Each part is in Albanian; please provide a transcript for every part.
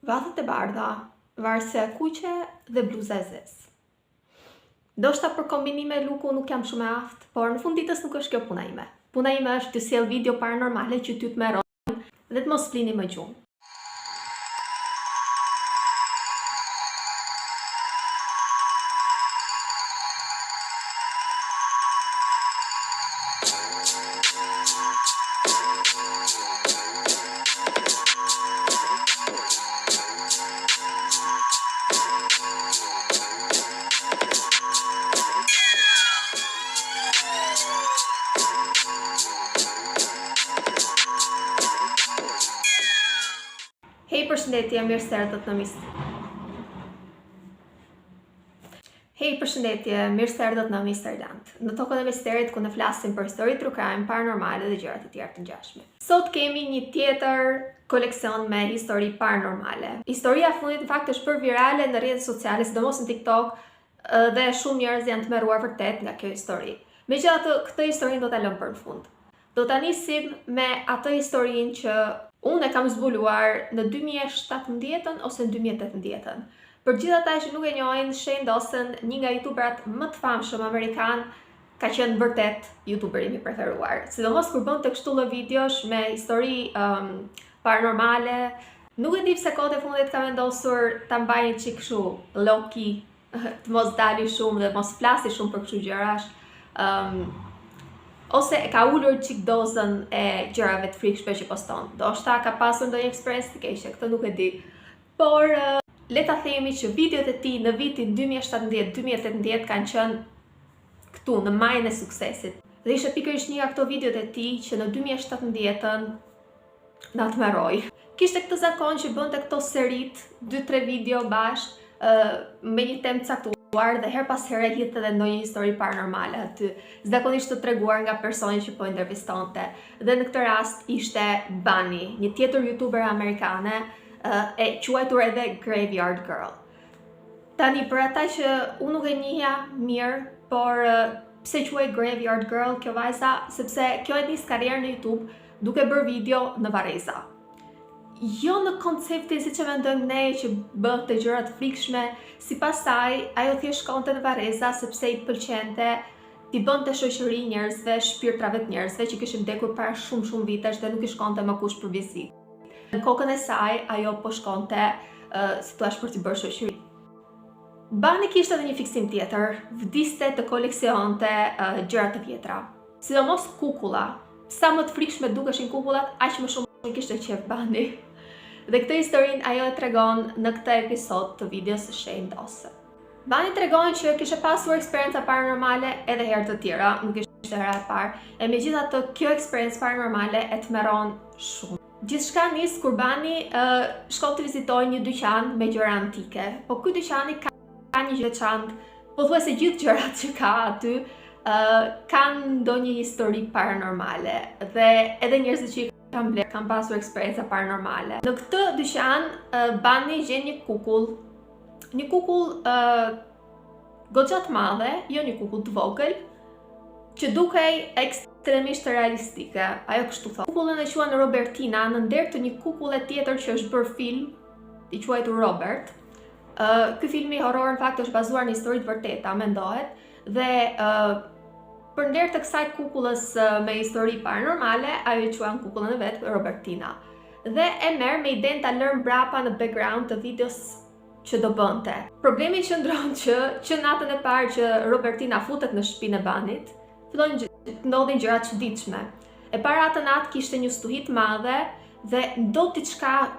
Vathet e bardha, varësia e kuqe dhe bluza e zezë. Ndoshta për kombinime luku nuk jam shumë e aftë, por në fund ditës nuk është kjo puna ime. Puna ime është të sjell video paranormale që ty të merrojnë dhe të mos flini më gjumë. Hej, përshëndetje, mirë se erdhët në Misterland. Në tokën e misterit ku ne flasim për histori true crime, paranormale dhe gjëra të tjera të ngjashme. Sot kemi një tjetër koleksion me histori paranormale. Historia e fundit në fakt është bërë virale në rrjetet sociale, sidomos në TikTok, dhe shumë njerëz janë të merruar vërtet nga kjo histori. Megjithatë, këtë historinë do ta lëm për në fund. Do ta nisim me atë historinë që unë e kam zbuluar në 2017 ose në 2018. Për gjithë ata që nuk e njohin, Shane Dawson, një nga youtuberat më të famshëm amerikan, ka qenë vërtet youtuberi im i preferuar. Sidomos kur bën të kështu lloj videosh me histori paranormale. Nuk e di pse kohët e fundit ka vendosur ta mbajë një çik kështu low-key, të mos dali shumë dhe mos flasi shumë për kështu gjërash. Ose e ka ulur çik dozën e gjërave të frikshme që poston. Ndoshta ka pasur ndonjë eksperiencë të keqe, këtë nuk e di. Por le ta themi që videot e tij në vitin 2017-2018 kanë qenë këtu në majën e suksesit. Dhe ishte pikërisht një nga këto videot e tij që në 2017 na tmerroi. Kishte këtë zakon që bënte këto serit, 2-3 video bashkë me një temë caktuar dhe her pas here hidhte edhe ndonjë histori paranormale aty, zakonisht të treguar nga personi që po intervistonte. Dhe në këtë rast ishte Bunny, një tjetër youtuber amerikane, e quajtur edhe Graveyard Girl. Tani për ata që unë nuk e njihja mirë, por pse quaj Graveyard Girl kjo vajza, sepse kjo e nis karrierën në YouTube duke bërë video në varreza. Jo në konceptin si që mendojmë ne që bëhet të gjëra të frikshme, sipas saj ajo thjesht shkonte në varreza sepse i pëlqente t'i bënte shoqëri njerëzve, shpirtrave të njerëzve që kishin vdekur para shumë vitesh dhe nuk i shkonte më kush për vizitë. Në kokën e saj ajo po shkonte si thua për t'i bërë shoqëri. Bunny kishte edhe një fiksim tjetër, vdiste të koleksiononte gjëra të vjetra. Sidomos kukulla. Sa më të frikshme dukeshin kukullat, aq më shumë kishte qef Bunny. Dhe këtë historinë ajo e tregon në këtë episod të videos së Shane Dawson. Bunny tregon që kishte pasur eksperienca paranormale edhe herë të tjera, nuk ishte hera e parë, e megjithatë kjo eksperiencë paranormale e tmerron shumë. Gjithçka nis kur Bunny shkon të vizitojë një dyqan me gjëra antike, po ky dyqani ka një gjë veçantë, pothuajse gjithë gjërat që ka aty kanë ndonjë histori paranormale dhe edhe njerëzit që kanë pasur eksperjenca paranormale. Në këtë dyqan, Bunny gjen një kukull goxha të madhe, jo një kukull të vogël, që dukej ekstremisht realistike. Ajo kështu thotë. Kukullën e quajnë Robertina në nder të një kukulle tjetër që është bërë film, i quajtur Robert. Ky filmi horror në fakt është bazuar në histori të vërteta, mendohet, dhe për nder të kësaj kukullës me histori paranormale, ajo e quan kukullën e vet Robertina. Dhe e merr me idenë ta lërë mbrapa në background të videos që do bënte. Problemi qëndron që natën e parë që Robertina futet në shtëpinë e Bunnyt, fillojnë të ndodhin gjëra të çuditshme. E para atë natë kishte një stuhi të madhe dhe ndodh diçka,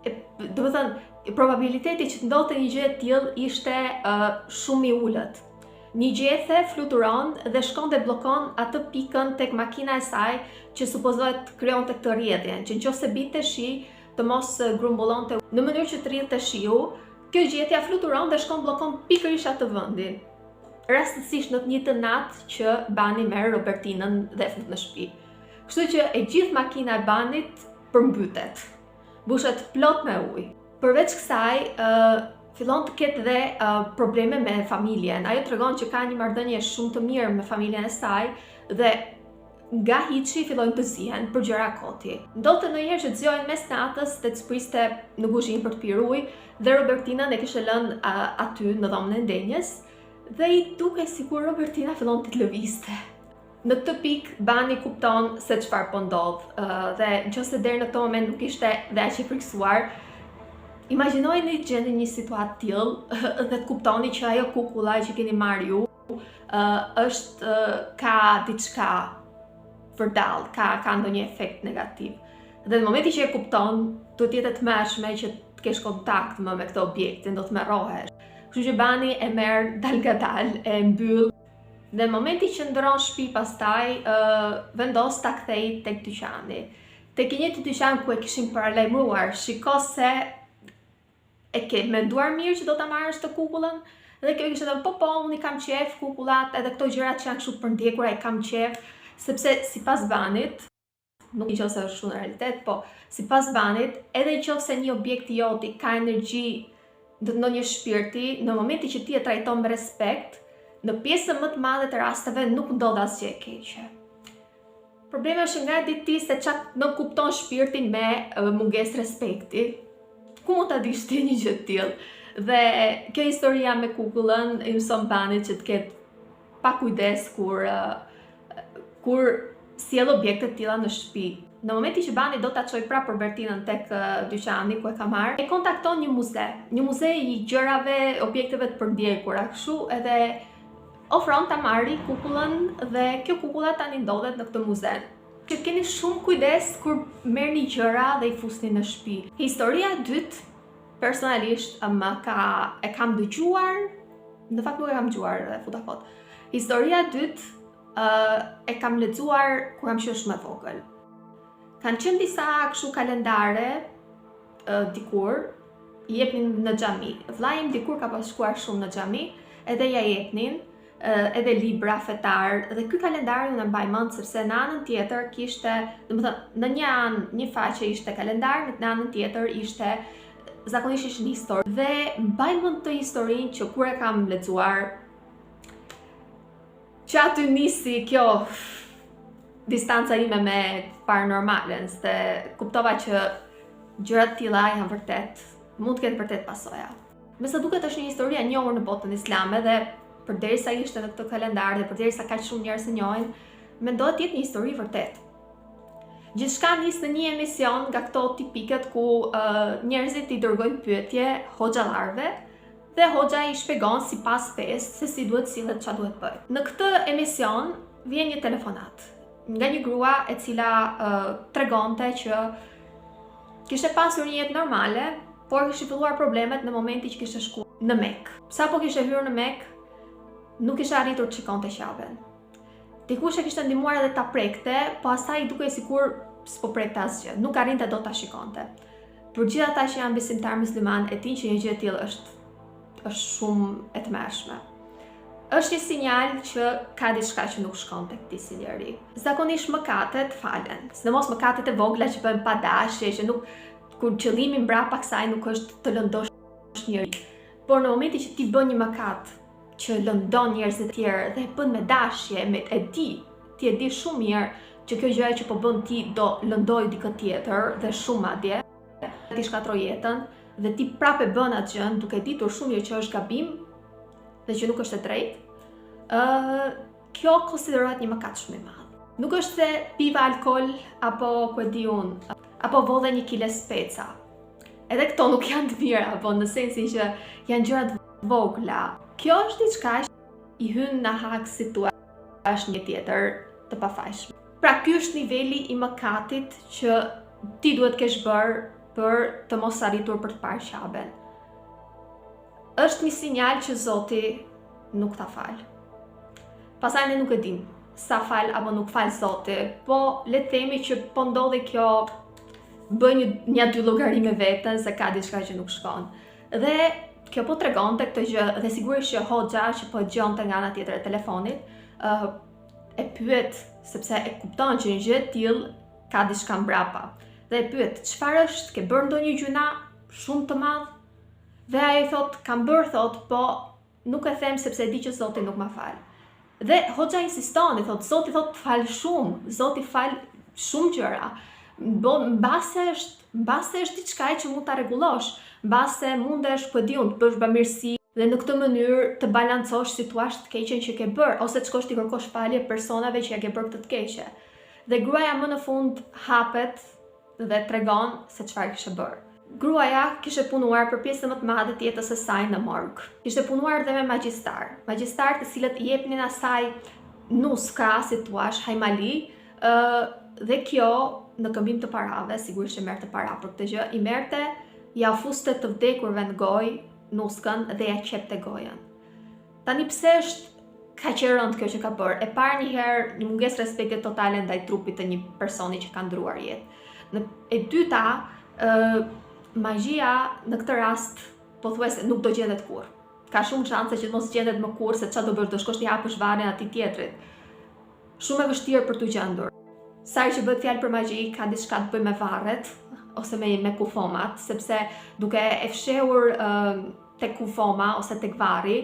do të thënë, probabiliteti që të ndodhte një gjë e tillë ishte shumë i ulët. Një gjethe fluturon dhe shkon dhe blokon atë pikën tek makina e saj që supozohet krijonte këtë rrjedhje, që nëse binte shi të mos grumbullonte në mënyrë që të rrjedhte shiu, kjo gjetja fluturon dhe shkon blokon pikërisht atë vendin. Rastësisht në të njëjtën natë që Bunny merr Robertinën dhe fut në shtëpi. Kështu që e gjithë makina e Bunnyt përmbytet, mbushet plot me ujë. Përveç kësaj, fillon të ketë dhe probleme me familjen. Ajo tregon që ka një marrëdhënie shumë të mirë me familjen e saj dhe nga hiçi fillojnë të zihen për gjëra koti. Ndodhte ndonjëherë që të zgjohen mes natës dhe të spriste në kuzhinë për të pirë ujë dhe Robertina e kishte lënë aty në dhomën e ndenjës dhe i duke sikur Robertina fillon të lëvizte. Në këtë pikë Bani kupton se çfarë po ndodh dhe nëse deri në këtë moment nuk ishte dhe aq i friksuar, imagjinojeni gjendni një situatë tillë dhe të kuptoni që ajo kukulla që keni marrë ju është ka diçka vërdall, ka ndonjë efekt negativ. Dhe në momentin që e kupton, duhet të jetë të mëshme që të kesh kontakt me këtë objektin, do të merrohesh. Kështu që Bani e merr dal nga dal, e mbyll. Dhe në momentin që ndron shtëpi pastaj, vendos ta kthej tek dyqani. Tek i njëjti dyqan ku e kishin paralajmëruar, shiko se e ke menduar mirë që do ta marrësh të kukullën? Dhe kjo kishte thënë, po, unë i kam qef kukullat, edhe këto gjërat që janë kështu përndjekura i kam qef, sepse sipas Banit, nuk i qofse është shumë në realitet, po sipas Banit, edhe i qofse një objekt i joti ka energji ndonjë shpirti, në momentin që ti e trajton me respekt, në pjesën më të madhe të rasteve nuk ndodh asgjë e keqe. Problemi është nga ditë ti se çfarë nuk kupton shpirtin me mungesë respekti. Ku mund ta dish ti një gjë të tillë? Dhe kjo historia me kukullën i mëson Banit që të ketë pa kujdes kur sjell objekte të tilla në shtëpi. Në momentin që Bani do ta çojë prapë Robertinën tek dyqani ku e ka marrë, e kontakton një muze i gjërave, objekteve të përndjekura, kështu edhe ofron ta marrë kukullën dhe kjo kukulla tani ndodhet në këtë muze. Që keni shumë kujdes kur merrni gjëra dhe i fusni në shtëpi. Historia e dytë personalisht e kam dëgjuar, në fakt nuk e kam dëgjuar dhe futa kot. Historia e dytë e kam lexuar kur kam qenë shumë e vogël. Kanë qenë disa kështu kalendare dikur i jepnin në xhami. Vllai im dikur ka pas shkuar shumë në xhami, edhe ja jepnin edhe libra fetar dhe ky kalendar unë e mbaj mend sepse në anën tjetër kishte, domethënë në një anë një faqe ishte kalendar, në anën tjetër ishte zakonisht ishte një histori. Dhe mbaj mend të historinë që kur e kam lexuar që aty nisi kjo distanca ime me paranormalen, se kuptova që gjërat tilla janë vërtet, mund të ketë vërtet pasoja. Me sa duket është një histori e njohur në botën islame dhe përderisa ishte në këtë kalendar dhe përderisa kaq shumë njerëz e njohin, mendohet të jetë një histori vërtet. Gjithçka nis në një emision nga këto tipiket ku njerëzit i dërgojnë pyetje hoxhallarëve dhe hoxha i shpjegon sipas fesë se si duhet sillet, çfarë duhet bëj. Në këtë emision vjen një telefonat nga një grua e cila tregonte që kishte pasur një jetë normale, por kishte filluar problemet në momentin që kishte shkuar në Mekë. Sapo kishte hyrë në Mekë, nuk kishte arritur të shikonte Ka'ben. Dikush e kishte ndihmuar edhe ta prekte, po asaj i dukej sikur s'po prekte asgjë, nuk arrinte dot ta shikonte. Për gjithë ata që janë besimtar musliman, e dinë që një gjë e tillë është shumë e tmerrshme. Është një sinjal që ka diçka që nuk shkon tek këtij sinjeri. Zakonisht mëkatet falen, sidomos mëkatet e vogla që bëhen pa dashje, që nuk, kur qëllimi mbrapa kësaj nuk është të lëndosh njëri. Por në momentin që ti bën një mëkat që lëndon njerëz të tjerë dhe e bën me dashje, ti e di shumë mirë që kjo gjë që po bën ti do lëndoj dikë tjetër dhe shumë madje, ti shkatroj jetën dhe ti prapë bën atë gjë duke ditur shumë mirë që është gabim dhe që nuk është e drejtë, kjo konsiderohet një mëkat shumë i madh. Nuk është se piva alkool apo ku e di unë, apo vodhe 1 kile speca. Edhe këto nuk janë të mira, apo në sensin që janë gjëra të vogla. Kjo është diçka që i hyn në hak si thua një tjetër të pafajshme. Pra ky është niveli i mëkatit që ti duhet kesh bërë për të mos arritur për të parë Ka'ben. Është një sinjal që Zoti nuk ta fal. Pastaj ne nuk e dim sa fal apo nuk fal Zoti, po le të themi që po ndodhi kjo, bën një dy llogari me veten se ka diçka që nuk shkon. Dhe kjo po tregonte këtë gjë dhe sigurisht që hoxha që po gjonte nga ana tjetër e telefonit, e pyet sepse e kupton që një gjë e tillë ka diçka mbrapa. Dhe e pyet, çfarë është, ke bërë ndonjë gjuna shumë të madh? Dhe ai thot, kam bërë, thot, po nuk e them sepse e di që Zoti nuk ma fal. Dhe hoxha insiston, i thot, Zoti thot fal shumë, Zoti fal shumë gjëra. Mbase është diçka që mund ta rregullosh, mbase mundesh po diun të bësh bamirësi dhe në këtë mënyrë të balancosh si thua të keqen që ke bërë, ose të shkosh ti kërkosh falje personave që ja ke bërë këtë të keqe. Dhe gruaja më në fund hapet dhe tregon se çfarë kishte bërë. Gruaja kishte punuar për pjesën më të madhe të jetës së saj në morg. Kishte punuar dhe me magjistar të cilët i jepnin asaj nuska, si thua, hajmali, dhe kjo në këmbim të parave, sigurisht që merrte para për këtë gjë, i merrte, ja fuste të vdekurve në gojë nuskën dhe ja qepte gojën. Tani pse është kaq e rëndë kjo që ka bërë? E parë një herë një mungesë respekti totale ndaj trupit të një personi që ka ndruar jetë. E dyta, magjia në këtë rast pothuajse nuk do gjendet kurrë. Ka shumë shanse që të mos gjendet më kurrë, se çfarë do bësh, do shkosh t'i hapësh varrin atij tjetrit. Shumë e vështirë për t'u gjendur. Sa që bëhet fjalë për magji, ka diçka të bëjë me varret ose me kufomat, sepse duke e fshehur tek kufoma ose tek varri,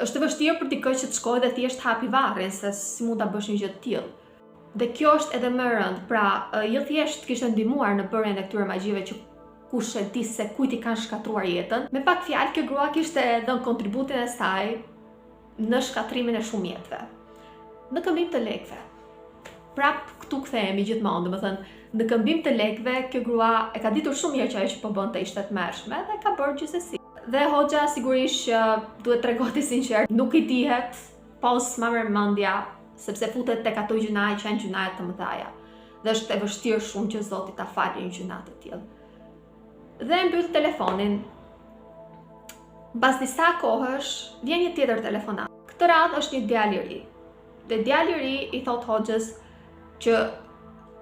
është e vështirë për dikë që të shkojë dhe thjesht hapi varrin, se si mund ta bësh një gjë të tillë. Dhe kjo është edhe më rënd, pra jo thjesht kishte ndihmuar në bërjen e këtyre magjive që kush e di se kujt i kanë shkatruar jetën. Me pak fjalë, kjo grua kishte dhënë kontributin e saj në shkatrimin e shumë jetëve. Në këmbim të lekëve. Prap këtu kthehemi gjithmonë, domethënë në këmbim të lekëve kjo grua e ka ditur shumë mirë që ajo që po bënte ishte të mërshme dhe ka bërë gjithsesi. Dhe hoxha sigurisht që duhet tregoti sinqert, nuk i dihet pos ma mendja, sepse futet tek ato gjunaj që janë gjunaje të mëdha. Dhe është e vështirë shumë që Zoti ta falë një gjuna të tillë. Dhe mbyll telefonin. Pas disa kohësh vjen një tjetër telefonat. Këtë radhë është një djalë i ri. Dhe djali i ri i thot hoxhës që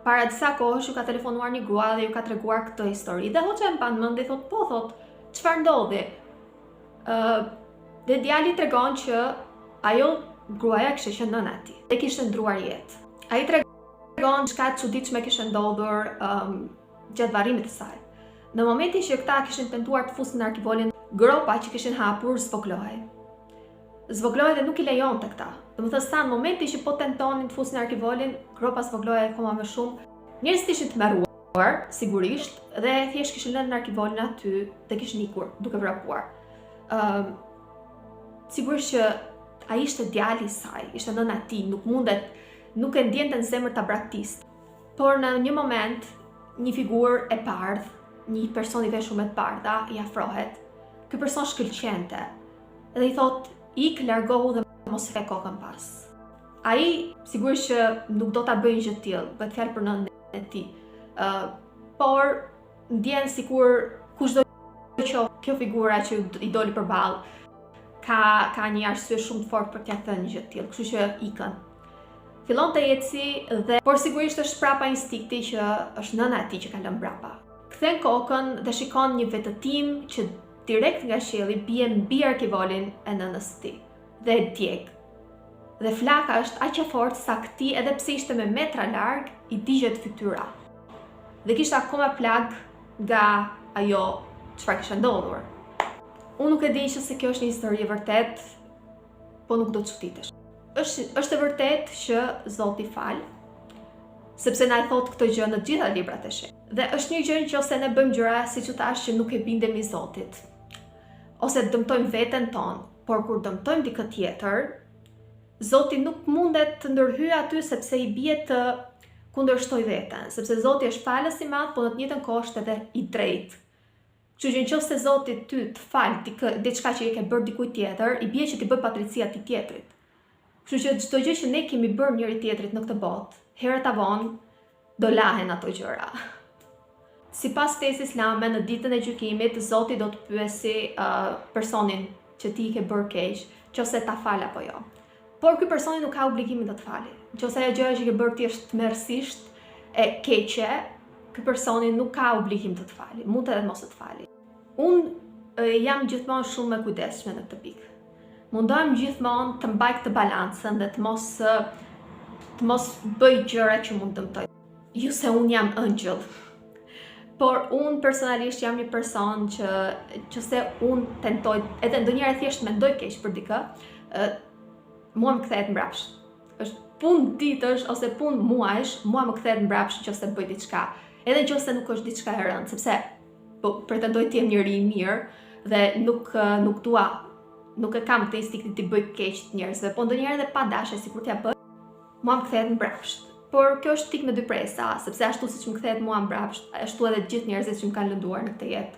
para disa kohësh ju ka telefonuar një grua dhe ju ka treguar këtë histori. Dhe hoxha e mban mend dhe thot, po, thot, çfarë ndodhi? Dhe djali tregon që ajo gruaja kishte qenë nëna e tij dhe kishte ndruar jetë. Ai tregon çka të çuditshme kishte ndodhur gjatë varrimit të saj. Në momentin që këta kishin tentuar të fusin në arkivolin, gropa që kishin hapur zvoglohej. Zvoglohej dhe nuk i lejonte këta. Domethënë sa në momentin që po tentonin të fusin në arkivolin, gropa zvoglohej akoma më shumë. Njerëzit ishin të mbarruar, sigurisht, dhe thjesht kishin lënë në arkivolin aty dhe kishin ikur duke vrapuar. Sigurisht që ai ishte djali i saj, ishte nëna e tij, nuk e ndjente në zemër ta braktiste. Por në një moment, një figurë e bardhë, një person i veshur me të bardha i afrohet. Ky person shkëlqente dhe i thot, ik, largohu dhe mos e kokën pas. Ai sigurisht që nuk do ta bëjë gjë të tillë, bëhet fjalë për nënën e tij. Por ndjen sikur kushdo që kjo figura që i doli përballë ka një arsye shumë të fortë për t'ia thënë një gjë të tillë, kështu që ikën. Fillon të eci dhe por sigurisht është prapa instinkti që është nëna e tij që ka lënë brapa. Kthen kokën dhe shikon një vetëtim që direkt nga qielli bie mbi arkivolin e nënës së tij dhe e djeg. Dhe flaka është aq e fortë sa këtij, edhe pse ishte me metra larg, i digjet fytyra. Dhe kishte akoma plag nga ajo çfarë kishte ndodhur. Unë nuk e di se kjo është një histori e vërtet, po nuk do të çuditesh. Është e vërtet që Zoti fal, sepse na e thot këtë gjë në të gjitha librat e shenjtë. Dhe është një gjë nëse ne bëjmë gjëra siç u thash që nuk e bindemi Zotit, ose dëmtojmë veten tonë, por kur dëmtojmë dikë tjetër, Zoti nuk mundet të ndërhyjë aty sepse i bie të kundërshtoj veten, sepse Zoti është falës i madh, por në të njëjtën kohë është edhe i drejtë. Kështu që nëse Zoti ty të fal diçka që i ke bërë dikujt tjetër, i bie që ti bëj patricia atij tjetrit. Kështu që çdo gjë që ne kemi bërë njëri tjetrit në këtë botë, herët a vonë do lahen ato gjëra. Sipas fesë islame, në ditën e gjykimit, Zoti do të pyesi personin që ti i ke bërë keq, nëse ta fal apo jo. Por ky personi nuk ka obligimin të të fali. Nëse ajo gjëja që ke bërë ti është tmerrsisht e keqe, ky personi nuk ka obligim të të fali, mund edhe mos të fali. Unë jam gjithmonë shumë e kujdesshme në këtë pikë. Mundohem gjithmonë të mbaj këtë balancën dhe të mos bëj gjëra që mund të dëmtojnë. Jo se unë jam ëngjëll, por unë personalisht jam një person që se unë tentoj, edhe ndonjëherë thjesht mendoj keq për dikë, mua më kthehet mbrapsht. Është punë ditësh ose punë muajsh, mua më kthehet mbrapsht nëse bëj diçka. Edhe nëse nuk është diçka e rëndë, sepse pretendoj të jem njëri i mirë dhe nuk e kam të instiktin të bëj keq të njerëzve, po ndonjëherë edhe pa dashje sikur t'ja bëj, mua më kthehet mbrapsht. Por kjo është tik me dy presa, sepse ashtu siç më kthehet mua mbrapsht, ashtu edhe të gjithë njerëzit që më kanë lënduar në këtë jetë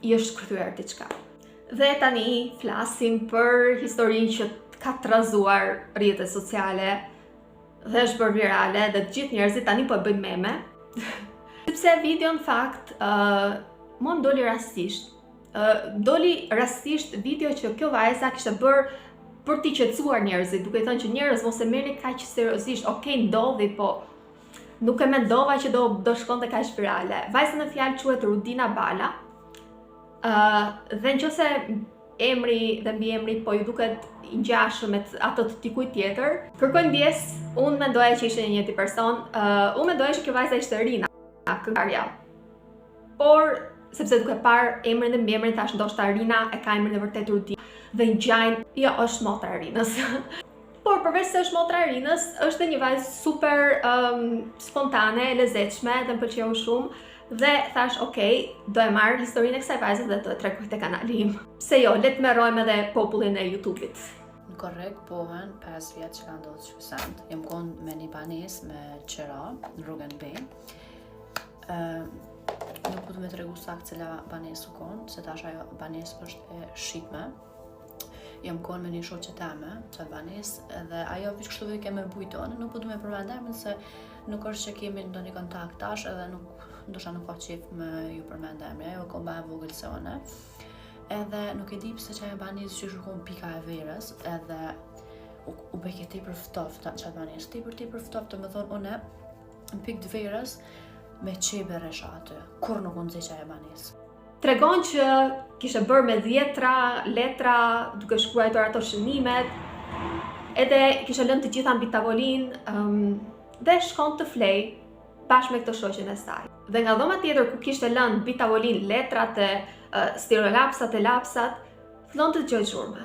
i është shkëthyer diçka. Dhe tani flasim për historinë që ka trazuar rrjetet sociale dhe është bërë virale dhe të gjithë njerëzit tani po e bëjnë meme. Sepse video në fakt mua më doli rastisht video që kjo vajza kishte bërë për t'i qetësuar njerëzit, duke thënë që njerëz mos e merrni kaq seriozisht, okay, ndodhi, po nuk e mendova që do shkonte kaq virale. Vajza në fjalë quhet Rudina Bala. Dhe nëse emri dhe mbiemri po ju duket i ngjashëm me ato të dikujt tjetër, kërkoj ndjes, unë mendoja që ishte një njëjti person, unë mendoja që kjo vajza ishte Rina, këngëtarja. Por sepse duke parë emrin dhe mbiemrin thash ndoshta Rina e ka emrin e vërtet Rudina dhe ngjajnë, jo, është motra e Rinës. Por përveç se është motra e Rinës, është një vajzë super spontane, e lezetshme dhe më pëlqeu shumë. Dhe thash, okay, do e marr historinë e kësaj vajze dhe do e tregoj te kanali im. Pse jo, le të merrojmë edhe popullin e YouTube-it. Në korrekt pohën 5 vjet që ka ndodhur ky send. Jam kon me një banesë me qira në rrugën Bej. Nuk po të më tregu saktë cila banesë u kon, se tash ajo banesë është e shitme. Jam kon me një shoqe teme, çat banesë, dhe ajo veç kështu ve kemë bujton, nuk po të më përmend emrin se nuk është që kemi ndonjë kontakt tash edhe ndoshta nuk ka qef me ju përmend emrin, ajo ka më e vogël se unë. Edhe nuk e di pse çaja banesë që shkon pika e verës, edhe u bëj tepër ftoftë çat banesë, tepër ftoftë, më thon unë në pikë të verës me qebe resha aty, kur nuk unë zë çaja banesë. Tregon që kishte bërë me dhjetra, letra, duke shkruar ato shënimet, edhe kishte lënë të gjitha mbi tavolinë, dhe shkon të flej bashkë me këtë shoqen e saj. Dhe nga dhoma tjetër ku kishte lënë mbi tavolinë letrat e stilolapsat e lapsat, fillon të dëgjoj zhurmë.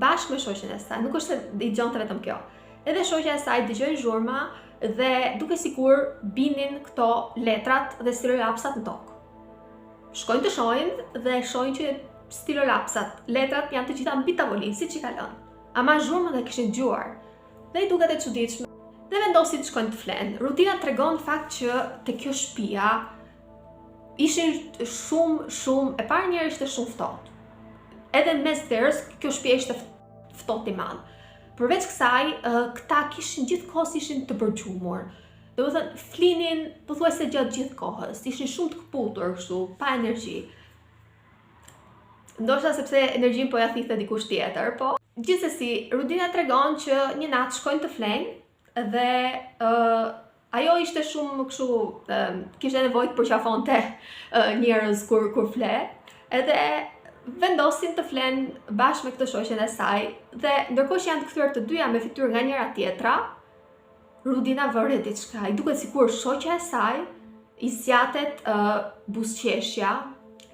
Bashkë me shoqen e saj, nuk është se i dëgjonte vetëm kjo. Edhe shoqja e saj dëgjoi zhurma dhe duke sikur binin këto letrat dhe stilolapsat në tokë. Shkojnë të shohin dhe shohin që stilolapsat, letrat janë të gjitha mbi tavolinë, siç i ka lënë. Ama zhurmën dhe kishin dëgjuar. Dhe i duket e çuditshme. Dhe vendosin të shkojnë të flenë. Rudina tregon fakt që te kjo shtëpia ishin shumë, e parë njëherë ishte shumë ftohtë. Edhe mes verës kjo shtëpi ishte ftohtë i madh. Përveç kësaj, këta gjithkohës ishin të përgjumur. Domethënë flinin pothuajse gjatë gjithë kohës, ishin shumë të kputur kështu, pa energji. Ndoshta sepse energjinë po ja thithte dikush tjetër, po gjithsesi Rudina tregon që një natë shkojnë të flenë dhe ajo ishte shumë kështu, kishte nevojë të përqafonte njerëz kur fle, edhe vendosin të flenë bashkë me këtë shoqen e saj dhe ndërkohë që janë të kthyer të dyja me fytyrë nga njëra tjetra, Rudina vëre diçka, i duket sikur shoqja e saj i zgjatet buzëqeshja,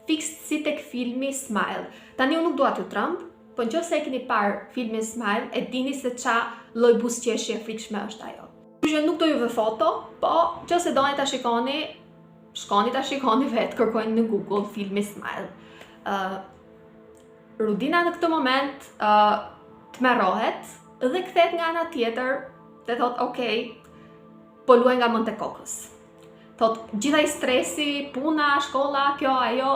fiks si tek filmi Smile. Tani unë nuk dua t'ju tremb, po nëse e keni parë filmin Smile, e dini se ç'a lloj buzëqeshje frikshme është ajo. Kështu që nuk do juve foto, po nëse doni ta shikoni, shkoni ta shikoni vetë, kërkojnë në Google filmi Smile. Rudina në këtë moment tmerrohet dhe kthehet nga ana tjetër dhe thot, okay, po luaj nga mend e kokës. Thot, gjitha i stresi, puna, shkolla, kjo, ajo,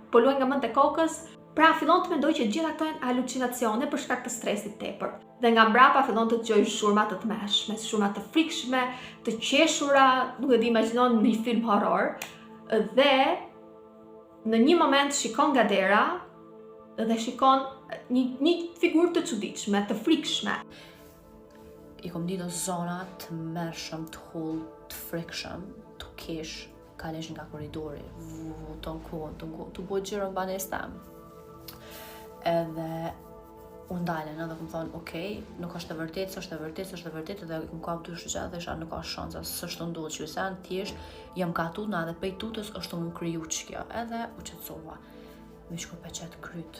po luaj nga mend e kokës. Pra fillon të mendoj që gjitha këto janë halucinacione për shkak të stresit tepër. Dhe nga mbrapa fillon të dëgjoj zhurma të tmeshme, zhurma të frikshme, të qeshura, nuk e di, imagjinon një film horror. Dhe në një moment shikon nga dera dhe shikon një figurë të çuditshme, të frikshme. I kom ditë zona të mërshëm, të hull, të frikshëm, të kesh, kaleshin nga koridori, të bojë gjiro në banes tem. Edhe unë dalen edhe këmë thonë, okej, nuk është e vërtet, s'është e vërtet, edhe më ka dy shqyqa dhe isha nuk ka shansa, s'është ndodhë që sen, thjesht, jam ka tutna edhe pej tutës është më kriju që kjo, edhe u qëtësova, me shkur pe qëtë kryt.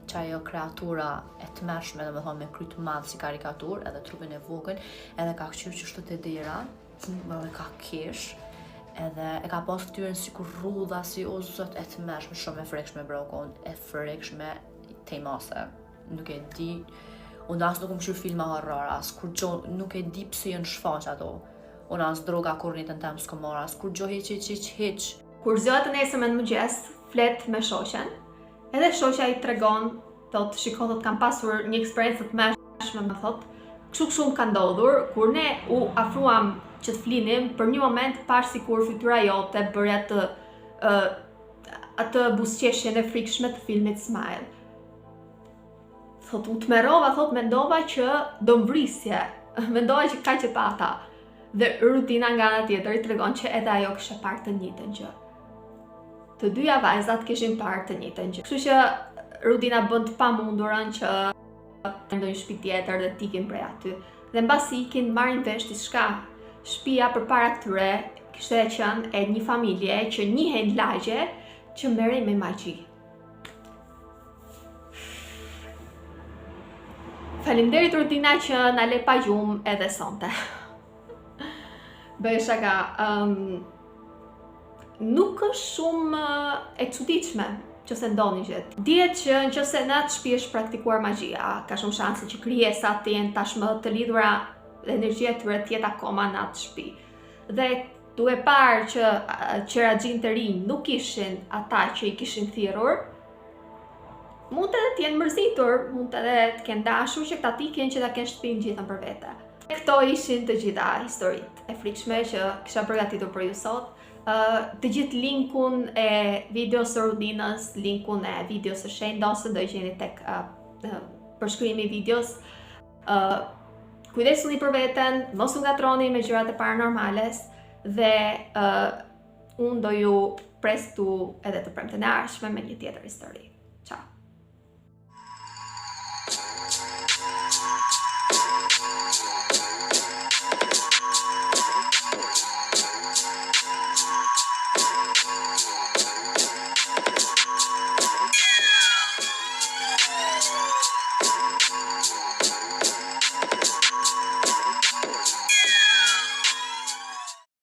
që ajo kreatura e tmerrshme, domethënë me kry të madh si karikatur, edhe trupin e vogël, edhe ka kqyr qështu te dera, edhe ka kesh, edhe e ka pas ftyrën sikur rrudha, si o zot e tmerrshme, shumë e frekshme brokon, e frekshme temase. Nuk e di, unë as nuk më qyr filma horror, as kur gjo, nuk e di pse janë shfaq ato. Unë as droga kur njëtën tem s'ko marr, as kur gjo hiq. Kur zëhet të nesër në mëngjes, flet me shoqen, edhe shoqja i tregon, thot, shiko, thot, kam pasur një eksperiencë të mëshme, më thot, kështu ka ndodhur, kur ne u afruam që të flinim, për një moment pash sikur fytyra jote bëri atë buzëqeshjen e frikshme të filmit Smile. Thot, u tmerrova, thot, mendova që do mbrisje, mendova që ka që pata. Dhe rutina nga ana tjetër i tregon që edhe ajo kishte parë të njëjtën gjë. Të dyja vajzat kishin parë të njëjtën gjë. Kështu që rutina bën të pamundurën që në ndonjë shtëpi tjetër dhe t'ikin prej aty. Dhe mbasi ikin marrin vesh diçka. Shtëpia përpara këtyre kishte qenë e një familje që njihej lagje që merrej me magji. Faleminderit rutina që na le pa gjumë edhe sonte. Bëj shaka, nuk është shumë e çuditshme që se ndodhin gjëra. Dihet që nëse në atë shtëpi është praktikuar magjia, ka shumë shanse që krijesat të jenë tashmë të lidhura dhe energjia e tyre të jetë akoma në atë shtëpi. Dhe duke parë që qeraxhin të rinj nuk ishin ata që i kishin thirrur, mund edhe të jenë mërzitur, mund edhe të kenë dashur që këta tiken që ta kenë shtëpinë gjithën për vete. Këto ishin të gjitha historitë e frikshme që kisha përgatitur për ju sot. Të gjithë linkun e videos së rutinës, linkun e videos së shenjtë do i gjeni tek përshkrimi i videos. Kujdesuni për veten, mos u ngatroni me gjërat e paranormales dhe unë do ju pres këtu edhe të premten e ardhshme me një tjetër histori. Ciao.